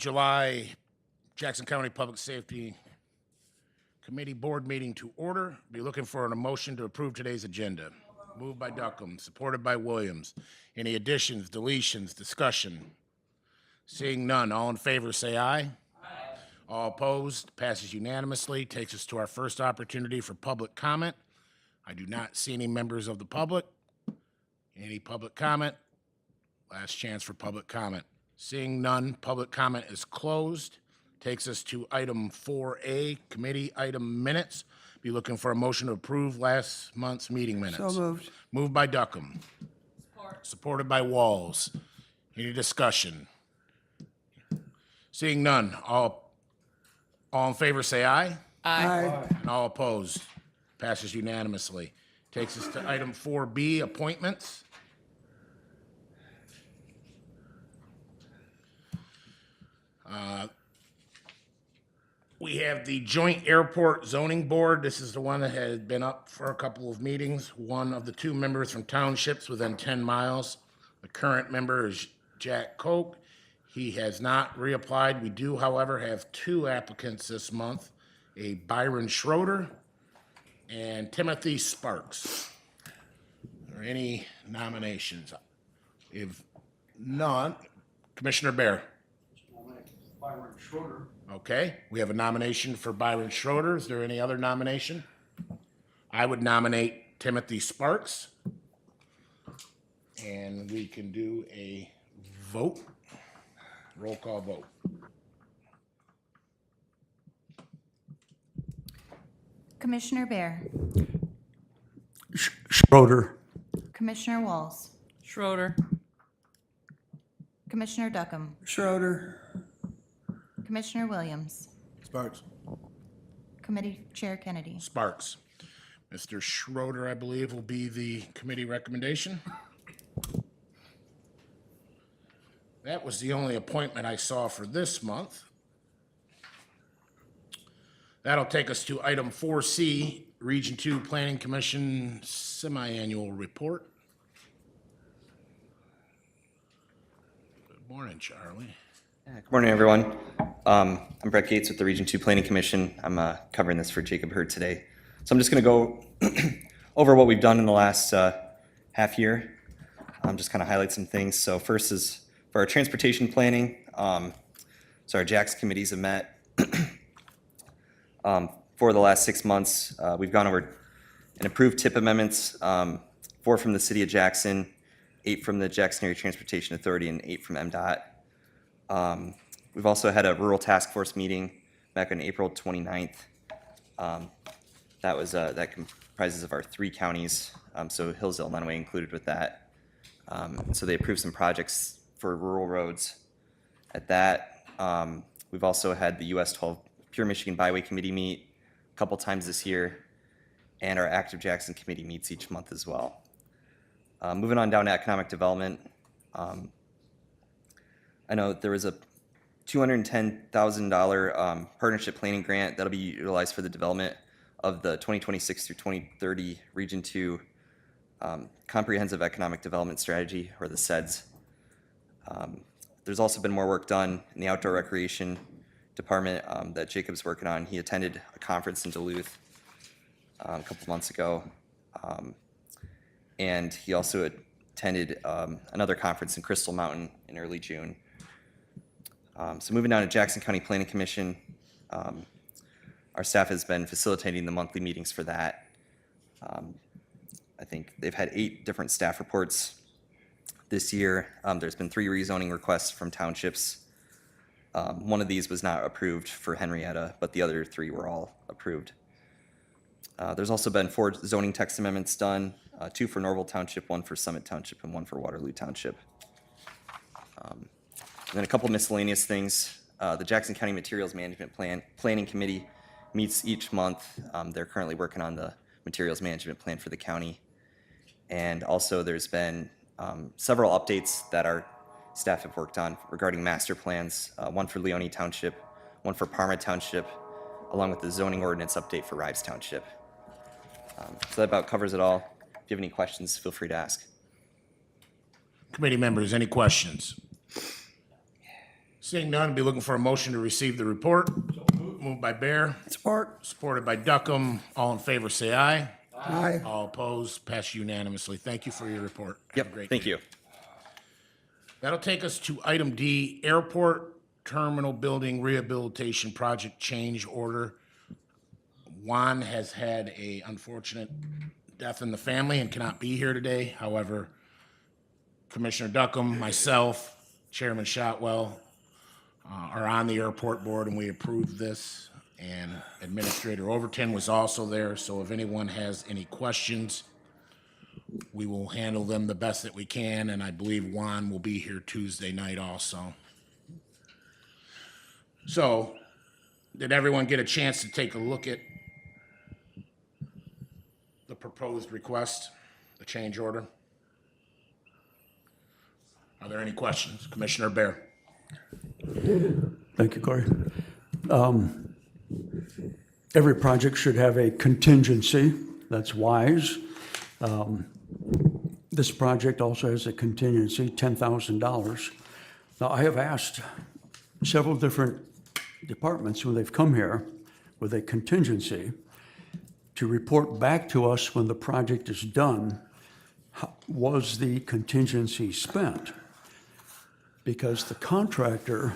July Jackson County Public Safety Committee Board meeting to order. Be looking for a motion to approve today's agenda. Moved by Duckham, supported by Williams. Any additions, deletions, discussion? Seeing none, all in favor say aye. All opposed, passes unanimously. Takes us to our first opportunity for public comment. I do not see any members of the public. Any public comment? Last chance for public comment. Seeing none, public comment is closed. Takes us to item 4A, committee item minutes. Be looking for a motion to approve last month's meeting minutes. So moved. Moved by Duckham. Supported by Walls. Any discussion? Seeing none, all in favor say aye. Aye. And all opposed. Passes unanimously. Takes us to item 4B, appointments. We have the Joint Airport Zoning Board. This is the one that has been up for a couple of meetings. One of the two members from townships within 10 miles. The current member is Jack Koch. He has not reapplied. We do, however, have two applicants this month, a Byron Schroeder and Timothy Sparks. Are there any nominations? If none, Commissioner Bear. Byron Schroeder. Okay, we have a nomination for Byron Schroeder. Is there any other nomination? I would nominate Timothy Sparks. And we can do a vote, roll call vote. Commissioner Bear. Schroeder. Commissioner Walls. Schroeder. Commissioner Duckham. Schroeder. Commissioner Williams. Sparks. Committee Chair Kennedy. Sparks. Mr. Schroeder, I believe, will be the committee recommendation. That was the only appointment I saw for this month. That'll take us to item 4C, Region 2 Planning Commission Semi-Annual Report. Good morning, Charlie. Good morning, everyone. I'm Brett Gates with the Region 2 Planning Commission. I'm covering this for Jacob Hurd today. So I'm just going to go over what we've done in the last half year. Just kind of highlight some things. So first is for our transportation planning. So our JAX committees have met for the last 6 months. We've gone over and approved TIP amendments, 4 from the City of Jackson, 8 from the Jackson Area Transportation Authority, and 8 from MDOT. We've also had a rural task force meeting back on April 29th. That comprises of our 3 counties, so Hillsdale, Lenawee included with that. So they approved some projects for rural roads at that. We've also had the US 12 Pure Michigan Byway Committee meet a couple times this year, and our Active Jackson Committee meets each month as well. Moving on down to economic development. I know there was a $210,000 partnership planning grant that'll be utilized for the development of the 2026 through 2030 Region 2 Comprehensive Economic Development Strategy, or the CEDS. There's also been more work done in the outdoor recreation department that Jacob's working on. He attended a conference in Duluth a couple months ago, and he also attended another conference in Crystal Mountain in early June. So moving down to Jackson County Planning Commission, our staff has been facilitating the monthly meetings for that. I think they've had 8 different staff reports this year. There's been 3 rezoning requests from townships. One of these was not approved for Henrietta, but the other 3 were all approved. There's also been 4 zoning text amendments done, 2 for Norval Township, 1 for Summit Township, and 1 for Waterloo Township. And then a couple miscellaneous things. The Jackson County Materials Management Planning Committee meets each month. They're currently working on the materials management plan for the county. And also there's been several updates that our staff have worked on regarding master plans, 1 for Leone Township, 1 for Parma Township, along with the zoning ordinance update for Rives Township. So that about covers it all. If you have any questions, feel free to ask. Committee members, any questions? Seeing none, be looking for a motion to receive the report. Moved by Bear, Support. supported by Duckham. All in favor, say aye. Aye. All opposed, passed unanimously. Thank you for your report. Have a Yep, great thank day. you. That'll take us to item D, Airport Terminal Building Rehabilitation Project Change Order. Juan has had a unfortunate death in the family and cannot be here today. However, Commissioner Duckham, myself, Chairman Shotwell, are on the airport board, and we approved this. And Administrator Overton was also there, so if anyone has any questions, we will handle them the best that we can, and I believe Juan will be here Tuesday night also. So, did everyone get a chance to take a look at the proposed request, the change order? Are there any questions? Commissioner Bear? Thank you, Corey. Every project should have a contingency. That's wise. This project also has a contingency, $10,000. Now, I have asked several different departments when they've come here with a contingency to report back to us when the project is done, was the contingency spent? Because the contractor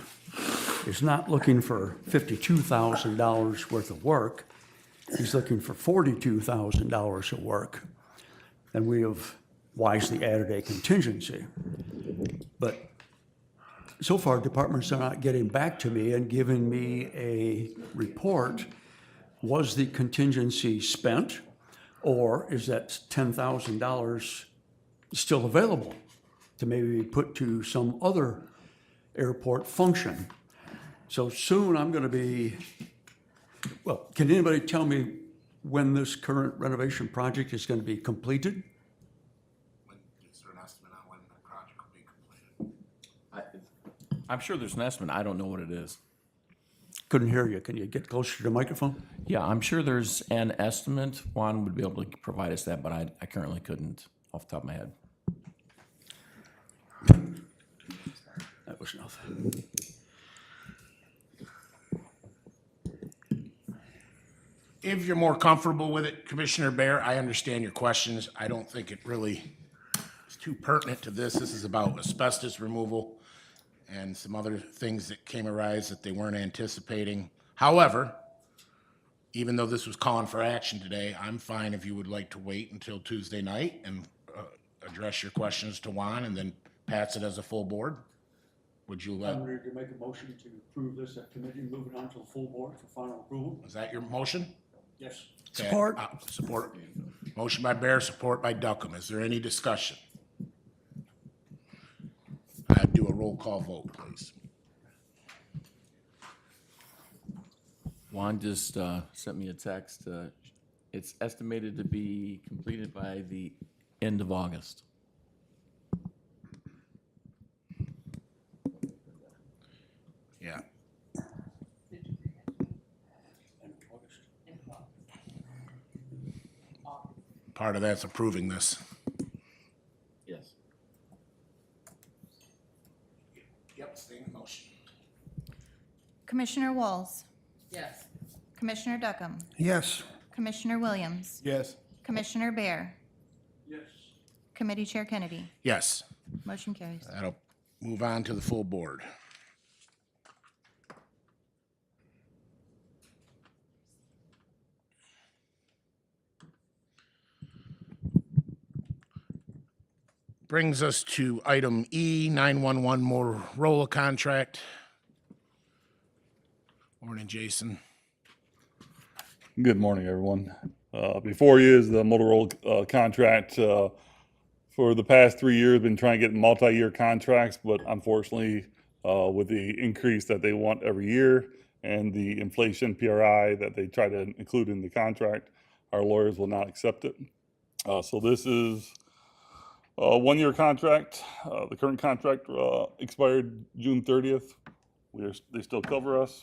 is not looking for $52,000 worth of work. He's looking for $42,000 of work. And we have wisely added a contingency. But so far, departments are not getting back to me and giving me a report. Was the contingency spent, or is that $10,000 still available to maybe be put to some other airport function? So soon I'm going to be, well, can anybody tell me when this current renovation project is going to be completed? Is there an estimate on when the project will be completed? I'm sure there's an estimate. I don't know what it is. Couldn't hear you. Can you get closer to the microphone? Yeah, I'm sure there's an estimate. Juan would be able to provide us that, but I currently couldn't off the top of my head. That was nothing. If you're more comfortable with it, Commissioner Bear, I understand your questions. I don't think it really is too pertinent to this. This is about asbestos removal and some other things that came arise that they weren't anticipating. However, even though this was calling for action today, I'm fine if you would like to wait until Tuesday night and address your questions to Juan and then pass it as a full board. Would you like, I'm ready to make a motion to approve this at committee, move it on to the full board for final approval. is that your motion? Yes. Okay, Support. Support. Motion by Bear, support by Duckham. Is there any discussion? I'd do a roll call vote, please. Juan just sent me a text. It's estimated to be completed by the end of August. Yeah. Part of that's approving this. Yes. Yep, stay in motion. Commissioner Walls? Yes. Commissioner Duckham? Yes. Commissioner Williams? Yes. Commissioner Bear? Yes. Committee Chair Kennedy? Yes, Motion carries. that'll move on to the full board. Brings us to item E, 911 Motorola contract. Morning, Jason. Good morning, everyone. Before you is the Motorola contract. For the past 3 years, been trying to get multi-year contracts, but unfortunately, with the increase that they want every year and the inflation PRI that they try to include in the contract, our lawyers will not accept it. So this is a 1-year contract. The current contract expired June 30th. They still cover us.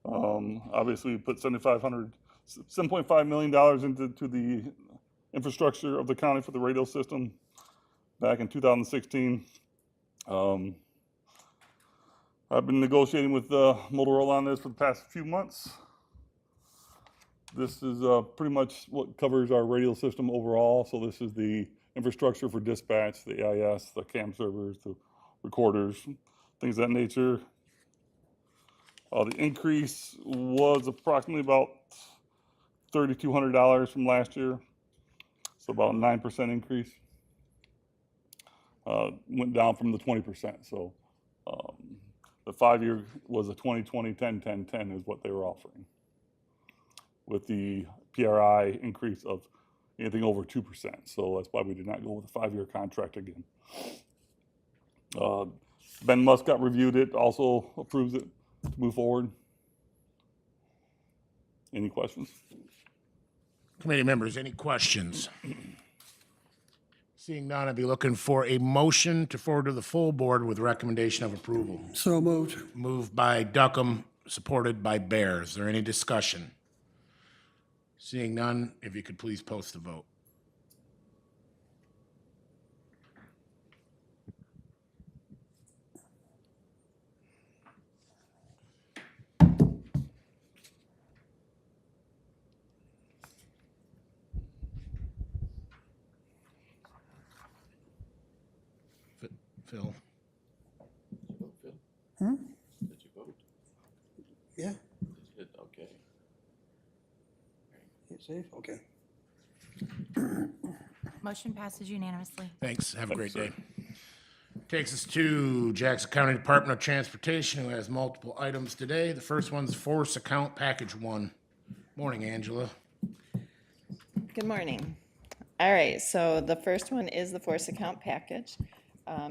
Obviously, we put $7.5 million into the infrastructure of the county for the radio system back in 2016. I've been negotiating with Motorola on this for the past few months. This is pretty much what covers our radio system overall. So this is the infrastructure for dispatch, the AIS, the cam servers, the recorders, things of that nature. The increase was approximately about $3,200 from last year. So about a 9% increase. Went down from the 20%. So the 5-year was a 20-20, 10-10-10 is what they were offering, with the PRI increase of anything over 2%. So that's why we did not go with a 5-year contract again. Ben Muscat reviewed it, also approves it to move forward. Any questions? Committee members, any questions? Seeing none, I'd be looking for a motion to forward to the full board with recommendation of approval. So moved. Moved by Duckham, supported by Bear. Is there any discussion? Seeing none, if you could please post the vote. Phil? Did you vote? Yeah. Okay. See? Okay. Motion passes unanimously. Thanks. Have a great Thanks, day. Takes us to Jackson County Department of Transportation, who has multiple items today. The first one's Force Account Package 1. Morning, Angela. Good morning. All right, so the first one is the force account package.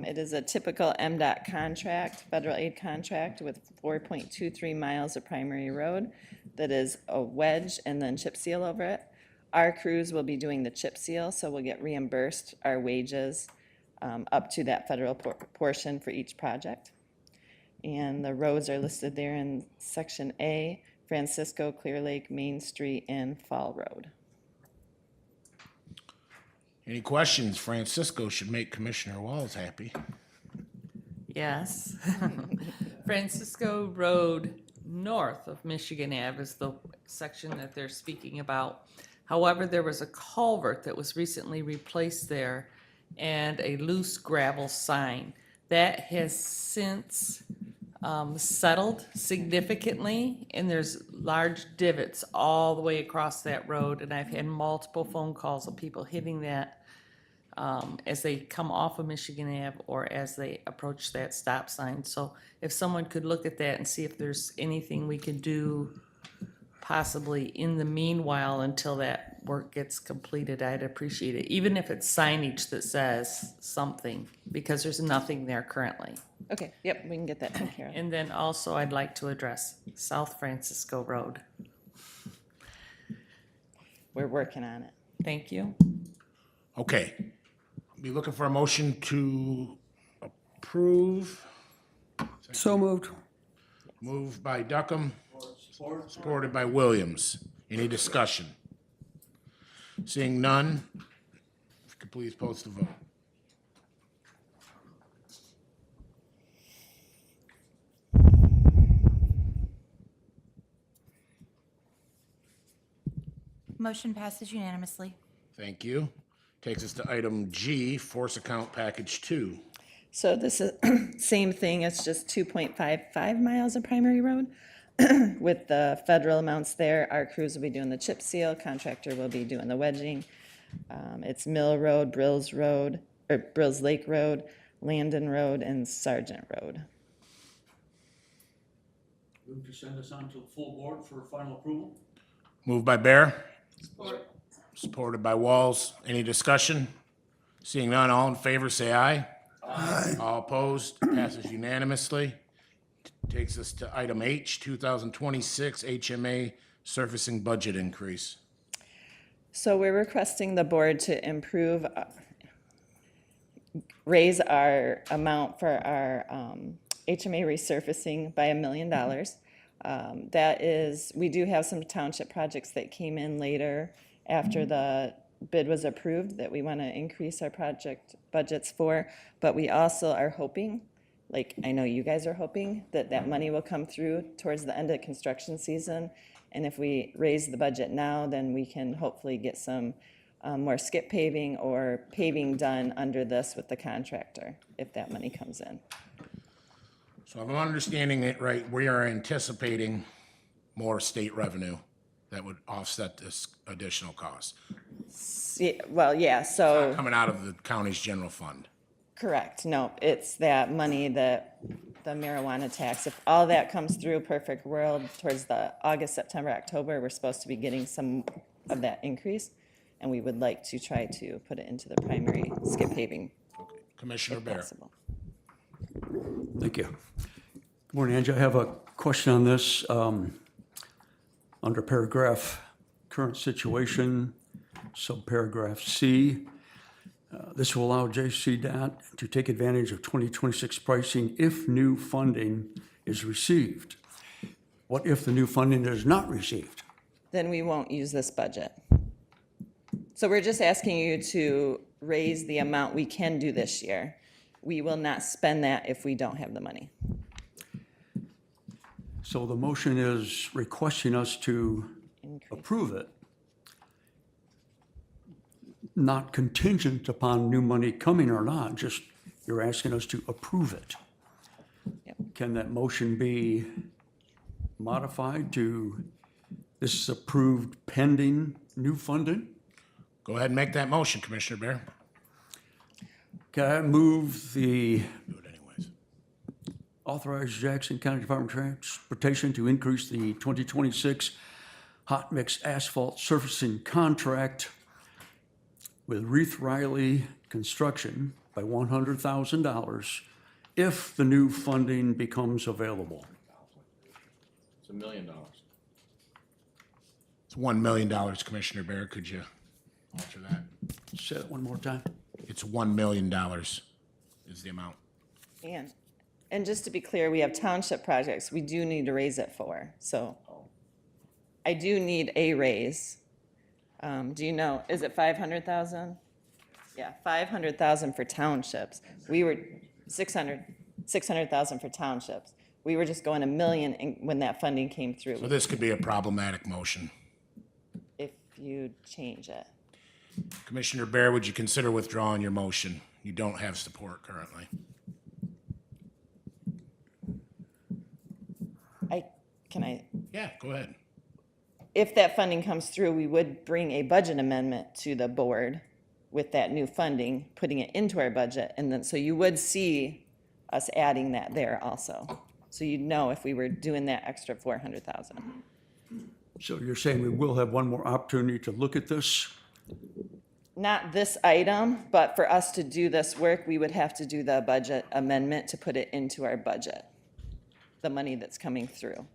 It is a typical MDOT contract, federal aid contract with 4.23 miles of primary road that is a wedge and then chip seal over it. Our crews will be doing the chip seal, so we'll get reimbursed our wages up to that federal portion for each project. And the roads are listed there in Section A, Francisco, Clear Lake, Main Street, and Fall Road. Any questions? Francisco should make Commissioner Walls happy. Yes. Francisco Road north of Michigan Ave is the section that they're speaking about. However, there was a culvert that was recently replaced there and a loose gravel sign. That has since settled significantly, and there's large divots all the way across that road, and I've had multiple phone calls of people hitting that as they come off of Michigan Ave or as they approach that stop sign. So if someone could look at that and see if there's anything we could do possibly in the meanwhile until that work gets completed, I'd appreciate it. Even if it's signage that says something, because there's nothing there currently. Okay, yep, we can get that taken care of. And then also I'd like to address South Francisco Road. We're working on it. Thank you. Okay. Be looking for a motion to approve. So moved. Moved by Duckham, supported by Williams. Any discussion? Seeing none, if you could please post the vote. Motion passes unanimously. Thank you. Takes us to item G, Force Account Package 2. So this is same thing, it's just 2.55 miles of primary road. With the federal amounts there, our crews will be doing the chip seal, contractor will be doing the wedging. It's Mill Road, Brills Lake Road, Landon Road, and Sargent Road. Move to send this on to the full board for final approval. Moved by Bear. Supported by Walls. Any discussion? Seeing none, all in favor, say aye. Aye. All opposed, passes unanimously. Takes us to item H, 2026 HMA surfacing budget increase. So we're requesting the board to raise our amount for our HMA resurfacing by $1 million. That is, we do have some township projects that came in later after the bid was approved that we want to increase our project budgets for, but we also are hoping like I know you guys are hoping that that money will come through towards the end of construction season. And if we raise the budget now, then we can hopefully get some more skip paving or paving done under this with the contractor, if that money comes in. So if I'm understanding it right, we are anticipating more state revenue that would offset this additional cost Well, yeah, so, coming out of the county's general fund. correct, no, it's that money that, the marijuana tax, if all that comes through, perfect world, towards the August, September, October, we're supposed to be getting some of that increase, and we would like to try to put it into the primary skip paving Commissioner if Bear. possible. Thank you. Good morning, Angie. I have a question on this. Under paragraph current situation, subparagraph C, this will allow JCDOT to take advantage of 2026 pricing if new funding is received. What if the new funding is not received? Then we won't use this budget. So we're just asking you to raise the amount we can do this year. We will not spend that if we don't have the money. So the motion is requesting us to Increase. approve it, not contingent upon new money coming or not, just you're asking us to approve it. Yep. Can that motion be modified to, this is approved pending new funding? Go ahead and make that motion, Commissioner Bear. Can I move the Do it anyways. authorize Jackson County Department of Transportation to increase the 2026 hot mix asphalt surfacing contract with Reith Riley Construction by $100,000 if the new funding becomes available? It's $1 million. It's $1 million, Commissioner Bear. Could you alter that? Say it one more time. It's $1 million is the amount. And just to be clear, we have township projects we do need to raise it for, so I do need a raise. Do you know, is it 500,000? Yeah, 500,000 for townships. We were 600,000 for townships. We were just going 1 million when that funding came So through, this could be a problematic motion. if you change it. Commissioner Bear, would you consider withdrawing your motion? You don't have support currently. Can I? Yeah, go ahead. If that funding comes through, we would bring a budget amendment to the board with that new funding, putting it into our budget, and then, so you would see us adding that there also. So you'd know if we were doing that extra 400,000. So you're saying we will have one more opportunity to look at this? Not this item, but for us to do this work, we would have to do the budget amendment to put it into our budget, the money that's coming through.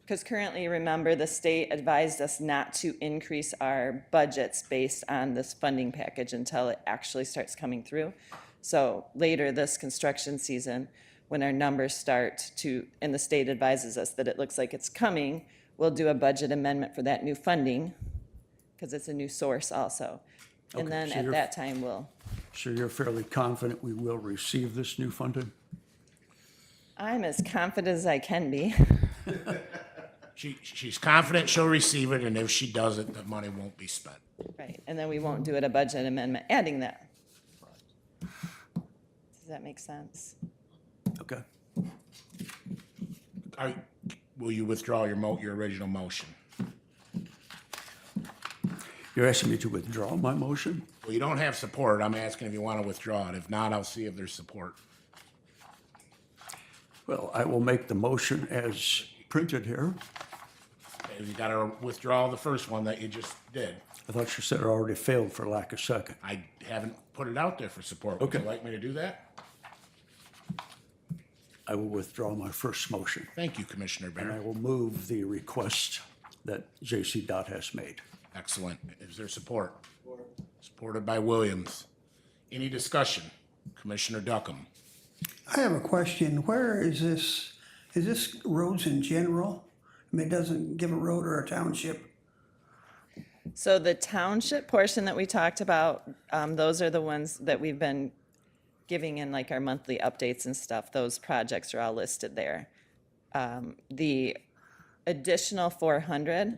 Because currently, remember, the state advised us not to increase our budgets based on this funding package until it actually starts coming through. So later this construction season, when our numbers start to, and the state advises us that it looks like it's coming, we'll do a budget amendment for that new funding, because it's a new source also. And Okay, then so at you're- that time, we'll, So you're fairly confident we will receive this new funding? I'm as confident as I can be. She's confident she'll receive it, and if she doesn't, the money won't be spent. Right, and then we won't do it a budget amendment adding that. Does that make sense? Okay. Will you withdraw your original motion? You're asking me to withdraw my motion? Well, you don't have support. I'm asking if you want to withdraw it. If not, I'll see if there's support. Well, I will make the motion as printed here. Okay, you got to withdraw the first one that you just did. I thought you said it already failed for lack of second. I haven't put it out there for support. Would you Okay. like me to do that? I will withdraw my first motion. Thank you, Commissioner And I Bear. will move the request that J.C. Dot has made. Excellent. Is there support? Supported by Williams. Any discussion? Commissioner Duckham. I have a question. Where is this roads in general? I mean, it doesn't give a road or a township. So the township portion that we talked about, those are the ones that we've been giving in like our monthly updates and stuff, those projects are all listed there. The additional 400,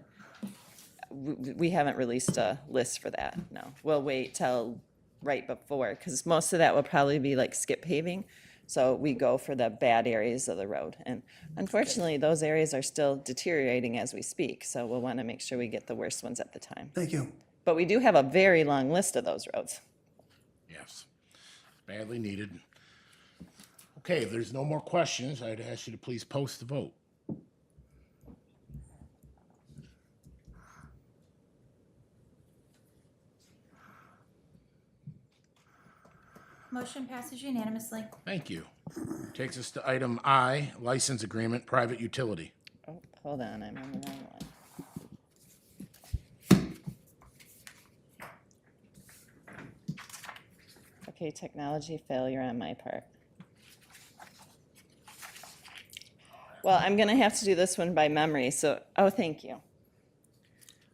we haven't released a list for that, no. We'll wait till right before, because most of that will probably be like skip paving. So we go for the bad areas of the road. And unfortunately, those areas are still deteriorating as we speak. So we'll want to make sure we get the worst ones at the time. Thank you. But we do have a very long list of those roads. Yes, badly needed. Okay, if there's no more questions, I'd ask you to please post the vote. Motion passes unanimously. Thank you. Takes us to item I, license agreement, private utility. Oh, hold on, I'm on the wrong one. Okay, technology failure on my part. Well, I'm gonna have to do this one by memory, so, oh, thank you.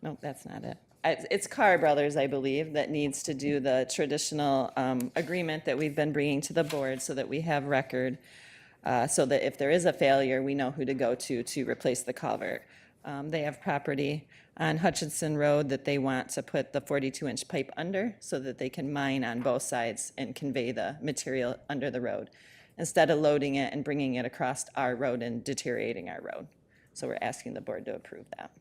Nope, that's not it. It's Carr Brothers, I believe, that needs to do the traditional agreement that we've been bringing to the board so that we have record, so that if there is a failure, we know who to go to replace the culvert. They have property on Hutchinson Road that they want to put the 42-inch pipe under so that they can mine on both sides and convey the material under the road, instead of loading it and bringing it across our road and deteriorating our road. So we're asking the board to approve that.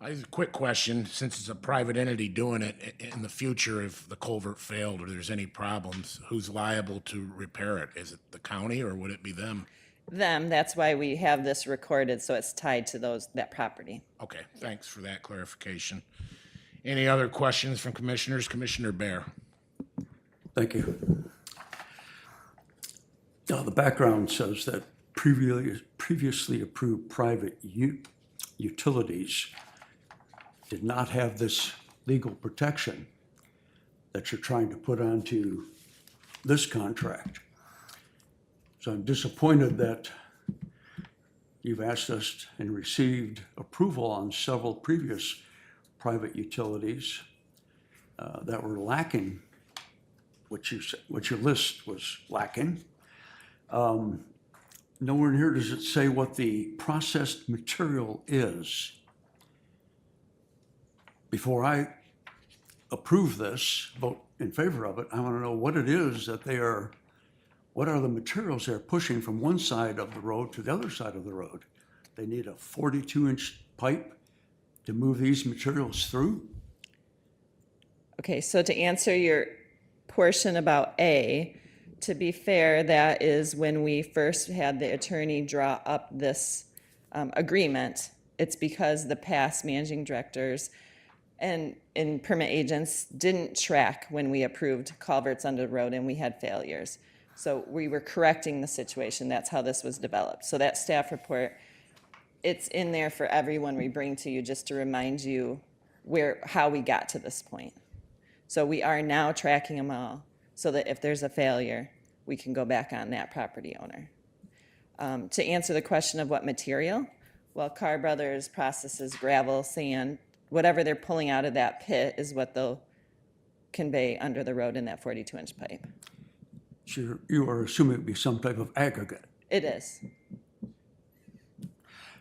I have a quick question, since it's a private entity doing it, in the future, if the culvert failed or there's any problems, who's liable to repair it? Is it the county or would it be them? Them, that's why we have this recorded, so it's tied to that property. Okay, thanks for that clarification. Any other questions from commissioners? Commissioner Bear? Thank you. The background says that previously approved private utilities did not have this legal protection that you're trying to put onto this contract. So I'm disappointed that you've asked us and received approval on several previous private utilities that were lacking, what your list was lacking. Nowhere in here does it say what the processed material is. Before I approve this, vote in favor of it, I want to know what it is that what are the materials they're pushing from one side of the road to the other side of the road? They need a 42-inch pipe to move these materials through? Okay, so to answer your portion about A, to be fair, that is when we first had the attorney draw up this agreement. It's because the past managing directors and permit agents didn't track when we approved culverts under the road and we had failures. So we were correcting the situation. That's how this was developed. So that staff report, it's in there for everyone we bring to you, just to remind you how we got to this point. So we are now tracking them all so that if there's a failure, we can go back on that property owner. To answer the question of what material, well, Carr Brothers processes gravel, sand, whatever they're pulling out of that pit is what they'll convey under the road in that 42-inch pipe. So you are assuming it would be some type of aggregate. It is.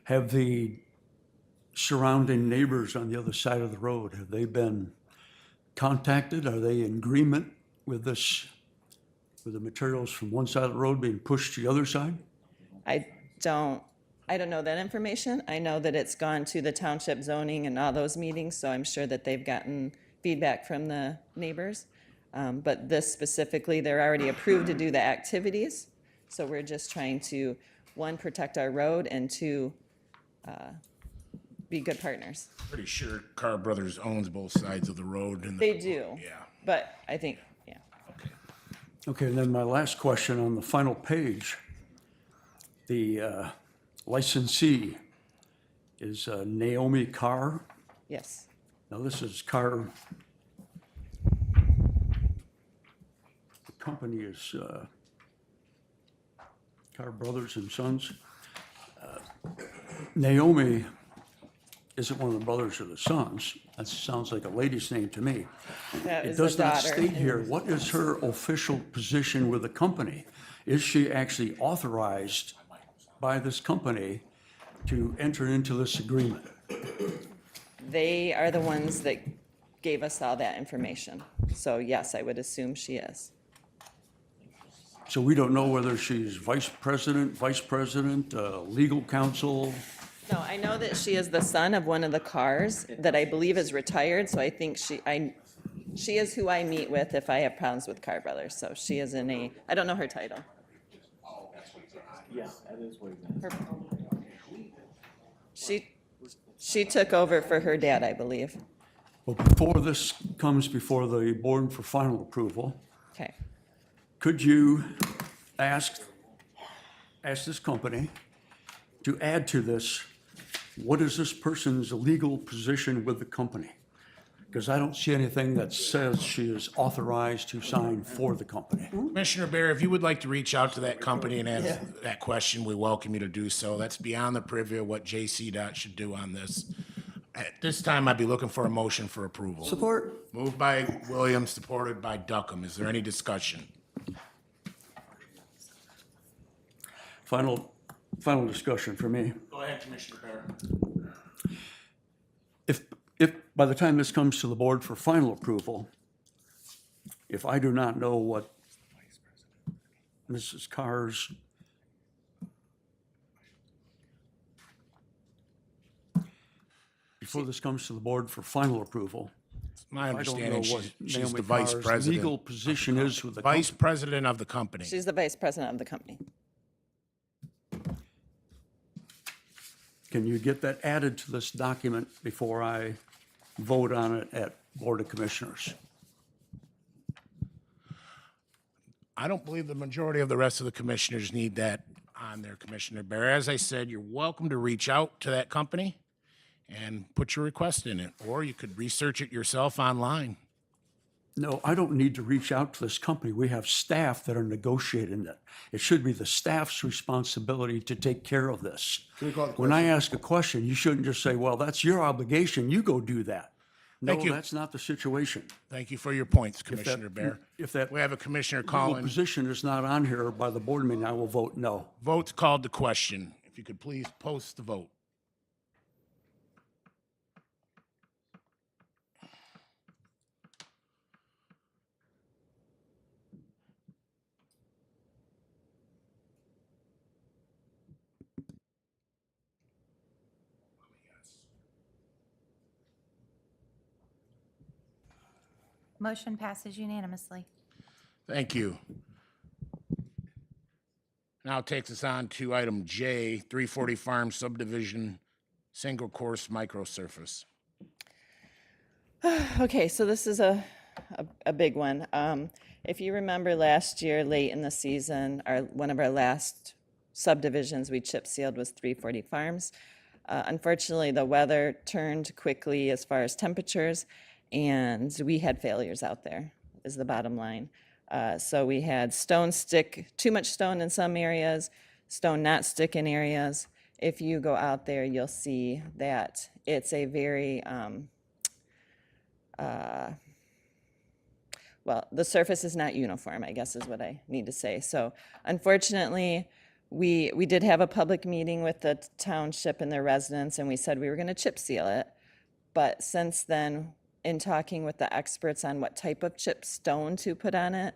Have the surrounding neighbors on the other side of the road, have they been contacted? Are they in agreement with this, with the materials from one side of the road being pushed to the other side? I don't know that information. I know that it's gone to the township zoning and all those meetings, so I'm sure that they've gotten feedback from the neighbors. But this specifically, they're already approved to do the activities. So we're just trying to, one, protect our road, and two, be good partners. Pretty sure Carr Brothers owns both sides of the road. And They do. Yeah. But I think, yeah. Okay. Okay, and then my last question on the final page, the licensee is Naomi Carr. Yes. Now, this is Carr. The company is Carr Brothers and Sons. Naomi isn't one of the brothers or the sons. That sounds like a lady's name to me. That It is the does not daughter. state here, what is her official position with the company? Is she actually authorized by this company to enter into this agreement? They are the ones that gave us all that information. So yes, I would assume she is. So we don't know whether she's vice president, legal counsel. No, I know that she is the son of one of the cars that I believe is retired, so I think she is who I meet with if I have problems with Car Brothers. So she is I don't know her title. Yeah, that is what She took over for her dad, I believe. Well, before this comes before the board for final approval, Okay. could you ask this company to add to this, what is this person's legal position with the company? Because I don't see anything that says she is authorized to sign for the company. Commissioner Bear, if you would like to reach out to that company and ask that question, we welcome you to do so. That's beyond the purview of what JC Dot should do on this. At this time, I'd be looking for a motion for approval. Support? Moved by Williams, supported by Duckham. Is there any discussion? Final discussion for me. Go ahead, Commissioner Bear. If by the time this comes to the board for final approval, if I do not know what Mrs. Carr's before this comes to the board for final approval, My I don't know understanding, what she's Naomi the vice Carr's legal president. position is with the Vice company. president of the company. She's the vice president of the company. Can you get that added to this document before I vote on it at Board of Commissioners? I don't believe the majority of the rest of the commissioners need that on there, Commissioner Bear. As I said, you're welcome to reach out to that company and put your request in it, or you could research it yourself online. No, I don't need to reach out to this company. We have staff that are negotiating it. It should be the staff's responsibility to take care of this. When I ask a question, you shouldn't just say, well, that's your obligation, you go do that. No, Thank you. that's not the situation. Thank you for your points, Commissioner Bear. If that We have a commissioner legal calling. position is not on here by the board meeting, I will vote no. Vote's called to question. If you could please post the vote. Motion passes unanimously. Thank you. Now it takes us on to item J, 340 Farm Subdivision, Single Course Microsurface. Okay, so this is a big one. If you remember last year, late in the season, one of our last subdivisions we chip sealed was 340 Farms. Unfortunately, the weather turned quickly as far as temperatures, and we had failures out there, is the bottom line. So we had too much stone in some areas, stone not stick in areas. If you go out there, you'll see that it's a very, well, the surface is not uniform, I guess is what I need to say. So unfortunately, we did have a public meeting with the township and their residents, and we said we were gonna chip seal it. But since then, in talking with the experts on what type of chip stone to put on it,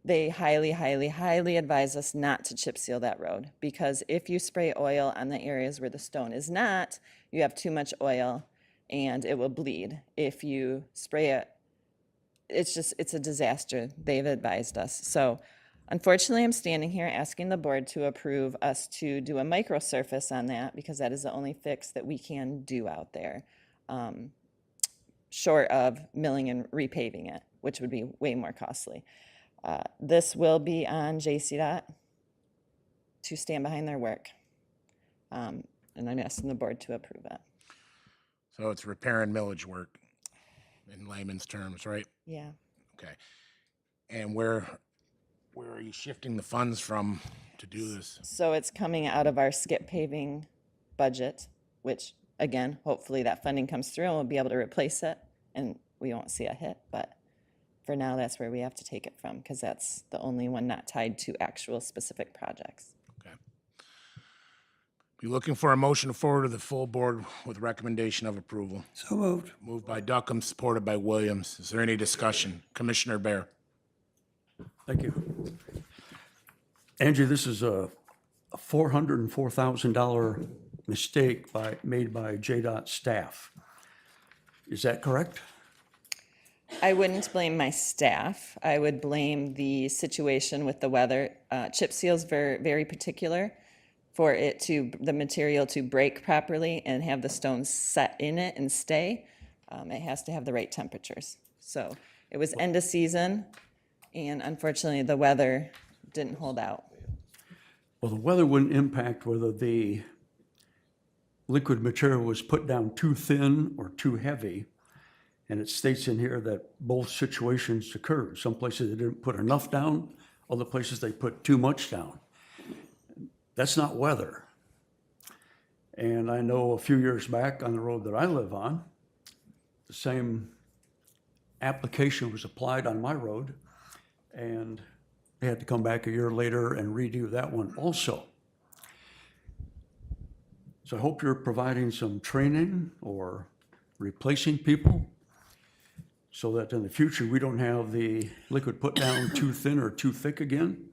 they highly, highly, highly advise us not to chip seal that road. Because if you spray oil on the areas where the stone is not, you have too much oil and it will bleed. If you spray it, it's a disaster. They've advised us. So unfortunately, I'm standing here asking the board to approve us to do a microsurface on that because that is the only fix that we can do out there. Short of milling and repaving it, which would be way more costly. This will be on JCDOT to stand behind their work. And I'm asking the board to approve it. So it's repair and millage work in layman's terms, right? Yeah. Okay. And where are you shifting the funds from to do this? So it's coming out of our skip paving budget, which again, hopefully that funding comes through and we'll be able to replace it and we won't see a hit, but for now, that's where we have to take it from, because that's the only one not tied to actual specific projects. Okay. Be looking for a motion to forward to the full board with recommendation of approval. So moved. Moved by Duckham, supported by Williams. Is there any discussion? Commissioner Bear? Thank you. Angie, this is a $404,000 mistake made by JDOT staff. Is that correct? I wouldn't blame my staff. I would blame the situation with the weather. Chip seal's very, very particular for the material to break properly and have the stones set in it and stay. It has to have the right temperatures. So it was end of season, and unfortunately, the weather didn't hold out. Well, the weather wouldn't impact whether the liquid material was put down too thin or too heavy. And it states in here that both situations occurred. Some places they didn't put enough down, other places they put too much down. That's not weather. And I know a few years back on the road that I live on, the same application was applied on my road, and they had to come back a year later and redo that one also. So I hope you're providing some training or replacing people so that in the future, we don't have the liquid put down too thin or too thick again.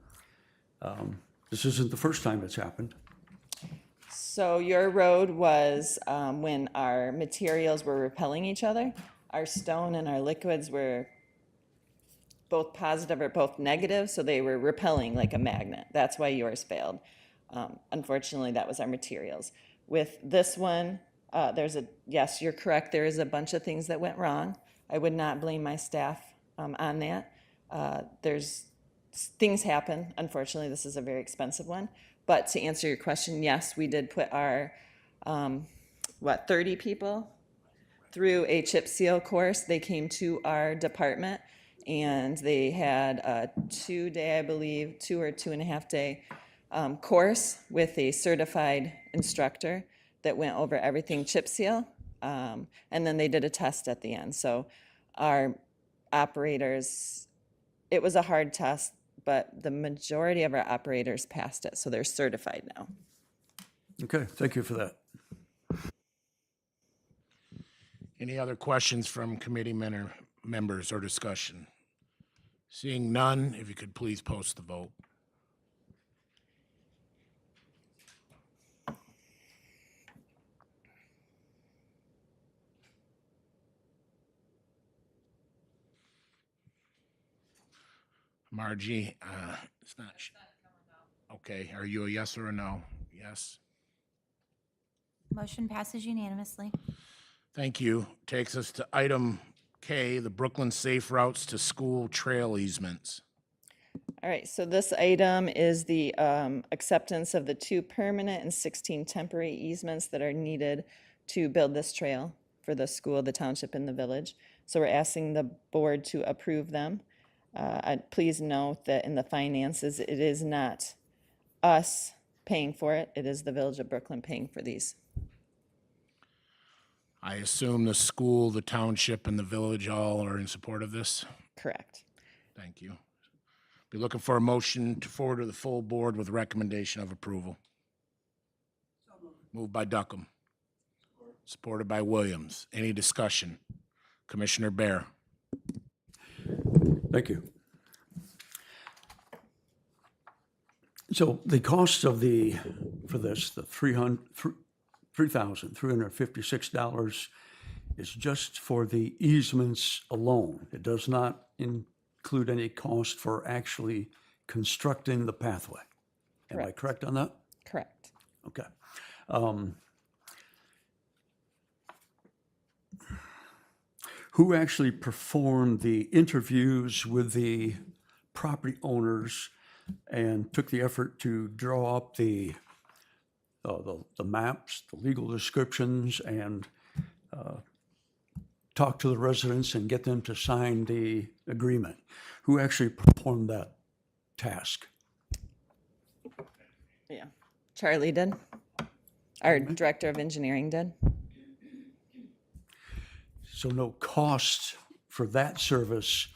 This isn't the first time it's happened. So your road was when our materials were repelling each other. Our stone and our liquids were both positive or both negative, so they were repelling like a magnet. That's why yours failed. Unfortunately, that was our materials. With this one, yes, you're correct, there is a bunch of things that went wrong. I would not blame my staff on that. Things happen. Unfortunately, this is a very expensive one. But to answer your question, yes, we did put our, 30 people through a chip seal course. They came to our department and they had a 2-day, I believe, 2 or 2.5 day course with a certified instructor that went over everything chip seal. And then they did a test at the end. So our operators, it was a hard test, but the majority of our operators passed it. So they're certified now. Okay, thank you for that. Any other questions from committee members or discussion? Seeing none, if you could please post the vote. Margie, it's not. Okay, are you a yes or a no? Yes. Motion passes unanimously. Thank you. Takes us to item K, the Brooklyn Safe Routes to School Trail Easements. All right, so this item is the acceptance of the 2 permanent and 16 temporary easements that are needed to build this trail for the school, the township, and the village. So we're asking the board to approve them. Please note that in the finances, it is not us paying for it. It is the Village of Brooklyn paying for these. I assume the school, the township, and the village all are in support of this? Correct. Thank you. Be looking for a motion to forward to the full board with recommendation of approval. Moved by Duckham. Supported by Williams. Any discussion? Commissioner Bear. Thank you. So the cost of the $3,356 is just for the easements alone. It does not include any cost for actually constructing the pathway. Am I Correct. correct on that? Correct. Okay. Who actually performed the interviews with the property owners and took the effort to draw up the maps, the legal descriptions, and talk to the residents and get them to sign the agreement? Who actually performed that task? Yeah. Charlie did. Our director of engineering did. So no cost for that service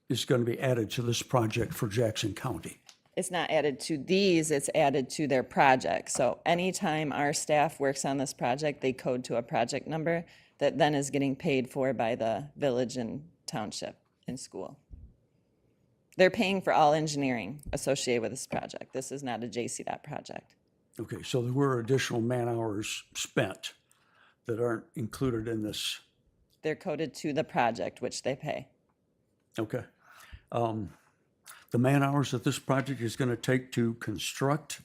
is going to be added to this project for Jackson County. It's not added to these, it's added to their project. So anytime our staff works on this project, they code to a project number that then is getting paid for by the village and township and school. They're paying for all engineering associated with this project. This is not a JCDOT project. Okay, so there were additional man-hours spent that aren't included in this. They're coded to the project, which they pay. Okay. The man-hours that this project is going to take to construct,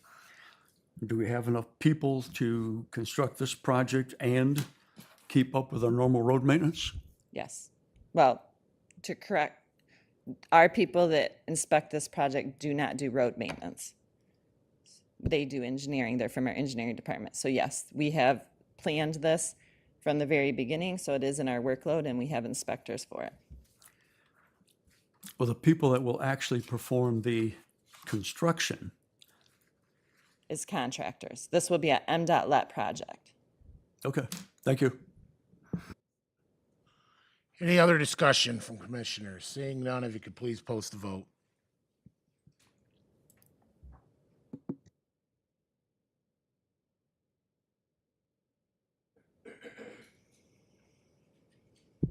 do we have enough people to construct this project and keep up with our normal road maintenance? Yes. Well, to correct, our people that inspect this project do not do road maintenance. They do engineering. They're from our engineering department. So yes, we have planned this from the very beginning, so it is in our workload, and we have inspectors for it. Well, the people that will actually perform the construction, Is contractors. This will be a MDOT-let project. okay, thank you. Any other discussion from commissioners? Seeing none, if you could please post the vote.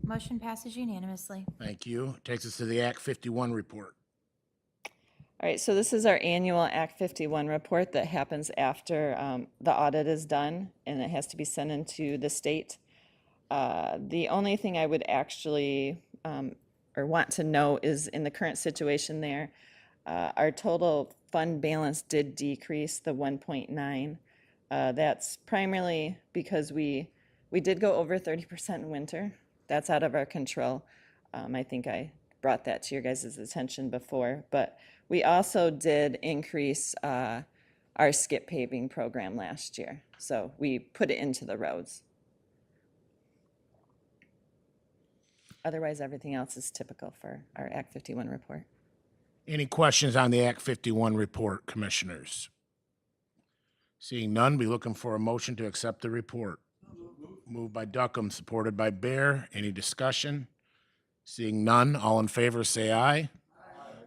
Motion passes unanimously. Thank you. Takes us to the Act 51 report. All right, so this is our annual Act 51 report that happens after the audit is done, and it has to be sent into the state. The only thing I would actually, or want to know is in the current situation there, our total fund balance did decrease the 1.9. That's primarily because we did go over 30% in winter. That's out of our control. I think I brought that to your guys' attention before, but we also did increase our skip paving program last year. So we put it into the roads. Otherwise, everything else is typical for our Act 51 report. Any questions on the Act 51 report, commissioners? Seeing none, be looking for a motion to accept the report. Moved by Duckham, supported by Bear. Any discussion? Seeing none, all in favor say aye.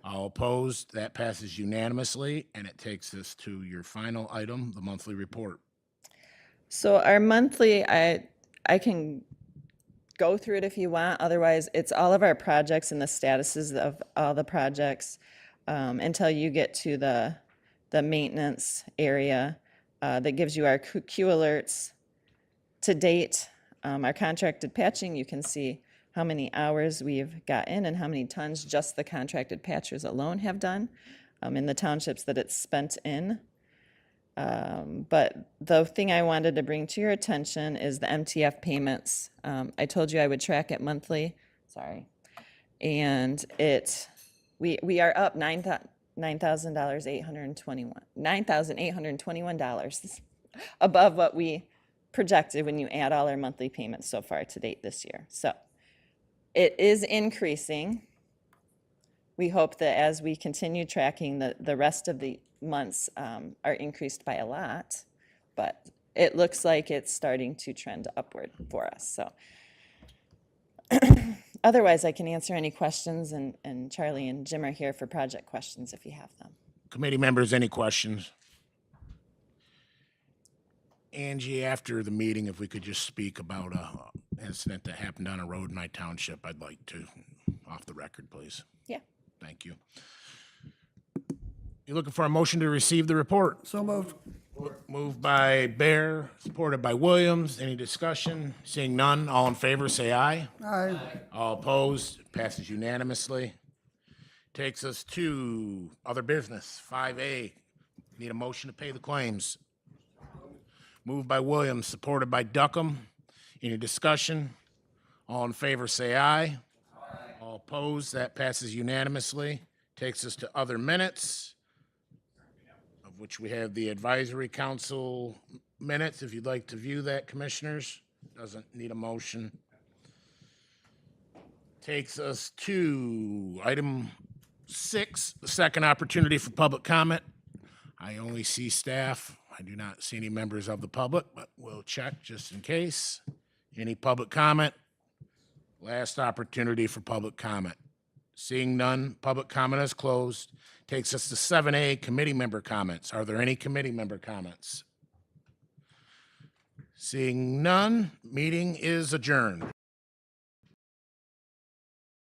All opposed, that passes unanimously, and it takes us to your final item, the monthly report. So our monthly, I can go through it if you want. Otherwise, it's all of our projects and the statuses of all the projects until you get to the maintenance area that gives you our Q alerts. To date, our contracted patching, you can see how many hours we've got in and how many tons just the contracted patchers alone have done in the townships that it's spent in. But the thing I wanted to bring to your attention is the MTF payments. I told you I would track it monthly, sorry. And we are up $9,821 above what we projected when you add all our monthly payments so far to date this year. So it is increasing. We hope that as we continue tracking, the rest of the months are increased by a lot, but it looks like it's starting to trend upward for us. So otherwise, I can answer any questions, and Charlie and Jim are here for project questions if you have them. Committee members, any questions? Angie, after the meeting, if we could just speak about a incident that happened on a road in my township, I'd like to, off the record, please. Yeah. Thank you. You looking for a motion to receive the report? So moved. Moved by Bear, supported by Williams. Any discussion? Seeing none, all in favor, say aye. Aye. All opposed, passes unanimously. Takes us to other business, 5A. Need a motion to pay the claims. Moved by Williams, supported by Duckham. Any discussion? All in favor, say aye. All opposed, that passes unanimously. Takes us to other minutes, of which we have the advisory council minutes. If you'd like to view that, commissioners, doesn't need a motion. Takes us to item 6, the second opportunity for public comment. I only see staff. I do not see any members of the public, but we'll check just in case. Any public comment? Last opportunity for public comment. Seeing none, public comment is closed. Takes us to 7A, committee member comments. Are there any committee member comments? Seeing none, meeting is adjourned.